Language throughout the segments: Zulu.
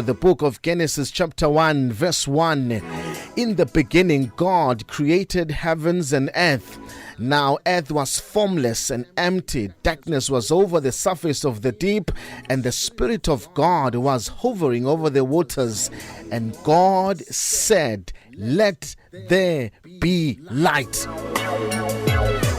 The book of Genesis chapter 1 verse 1. In the beginning God created heavens and earth. Now earth was formless and empty. Darkness was over the surface of the deep, and the Spirit of God was hovering over the waters. And God said, "Let there be light."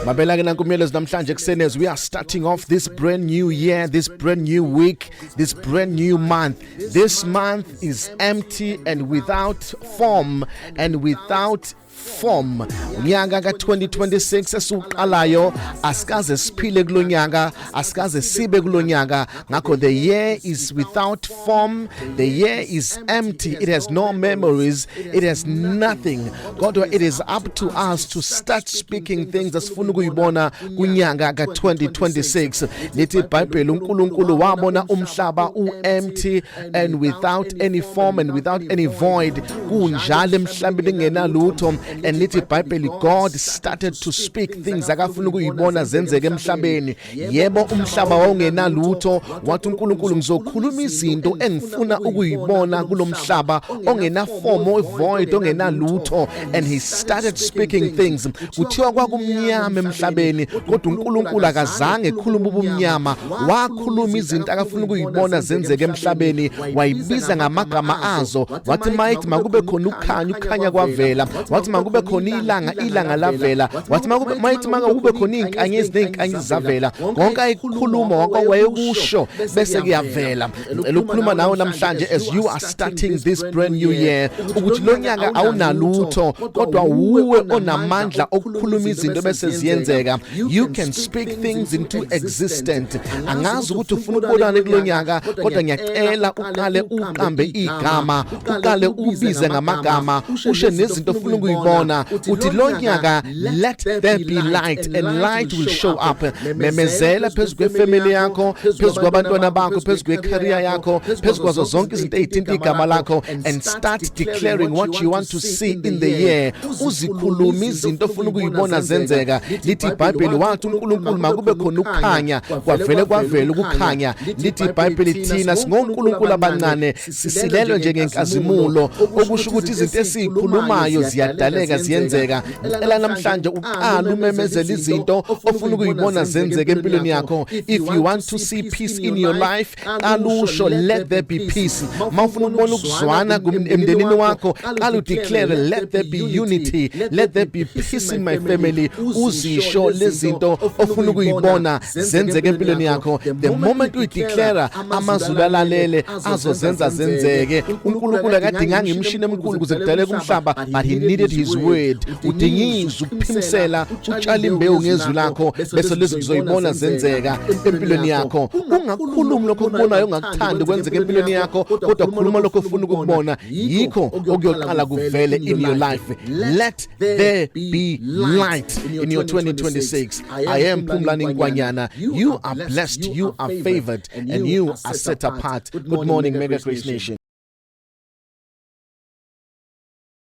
As we are starting off this brand new year, this brand new week, this brand new month. This month is empty and without form and without form. Unyaka ka-2026 esiuqalayo asikaze siphile kulo nyaka, asikaze sibe kulo nyaka. Ngakho the year is without form, the year is empty, it has no memories, it has nothing. Kodwa it is up to us to start speaking things asifuna ukuyibona kunyaka ka-2026. Lithi iBhayibheli uNkulunkulu wabona umhlaba u-empty and without any form and without any void. Kunjalo emhlabeni kungenalutho. And lithi iBhayibheli God started to speak things akafuna ukuyibona zenzeke emhlabeni. Yebo umhlaba wawungenalutho, wathi uNkulunkulu ngizokhuluma izinto engifuna ukuyibona kulomhlaba ongena form, void, ongenalutho. And he started speaking things. Kuthiwa kwakumnyama emhlabeni, kodwa uNkulunkulu akazange ekhuluma ubumnyama, wakhuluma izinto akafuna ukuyibona zenzeke emhlabeni, wayibiza ngamagama azo. Wathi mayithi makube khona ukhanya, ukhanya kwavela. Wathi makube khona ilanga lavela. Wathi mayithi makube khona izinkanyezi nezinkanyezi zavela. Konke ayikhuluma wonke wayekusho bese kuyavela. Ukukhuluma nawe namhlanje as you are starting this brand new year, ukuthi lo nyaka awunalutho kodwa uwe onamandla okukhuluma izinto bese ziyenzeka. You can speak things into existence. Angazi ukuthi ufuna ukubonana kulo nyaka, kodwa ngiyacela uqale uqambe igama, uqale ubize ngamagama, ushe nezinto ofuna ukuyibona. Uthi lo nyaka let there be light, and light will show up. Memezela phezu kwefamily yakho, phezu kwabantwana bakho, phezu kwecareer yakho, phezu kwazo zonke izinto ezithinta igama lakho, and start declaring what you want to see in the year. Uzikhuluma izinto ofuna ukuyibona zenzeka. Lithi iBhayibheli wathi uNkulunkulu makube khona ukukhanya, kwavela ukukhanya. Lithi iBhayibheli thina singonkulunkulu abancane sisilelwe njengenkazimulo, okusho ukuthi izinto esizikhulumayo ziyadaleka ziyenzeka. Ngicela namhlanje uqala umemezela izinto ofuna ukuyibona zenzeka empilweni yakho. If you want to see peace in your life, qalusho let there be peace. Mawufuna ukubona ukuzwana emndenini wakho, qala udeclare let there be unity, let there be peace in my family. Uzisho lezinto ofuna ukuyibona zenzeka empilweni yakho. The moment we declare, amazulu alalele azozenza zenzeke. uNkulunkulu akadinganga imishini emikhulu ukuze kudaleke umhlaba, but he needed his word. Udingiza ukuphimisela, utshala imbewu ngezwi lakho bese lezi uzoyibona zenzeka empilweni yakho. Ungakhulumi lokho okubonayo ongakuthandi kwenzeka empilweni yakho, kodwa khuluma lokho ofuna ukubona. Yikho okuyoqala kuvele in your life. Let there be light in your 2026. I am Phumlani Ngwanyana. You are blessed, you are favored, and you are set apart. Good morning, Mega Grace Nation.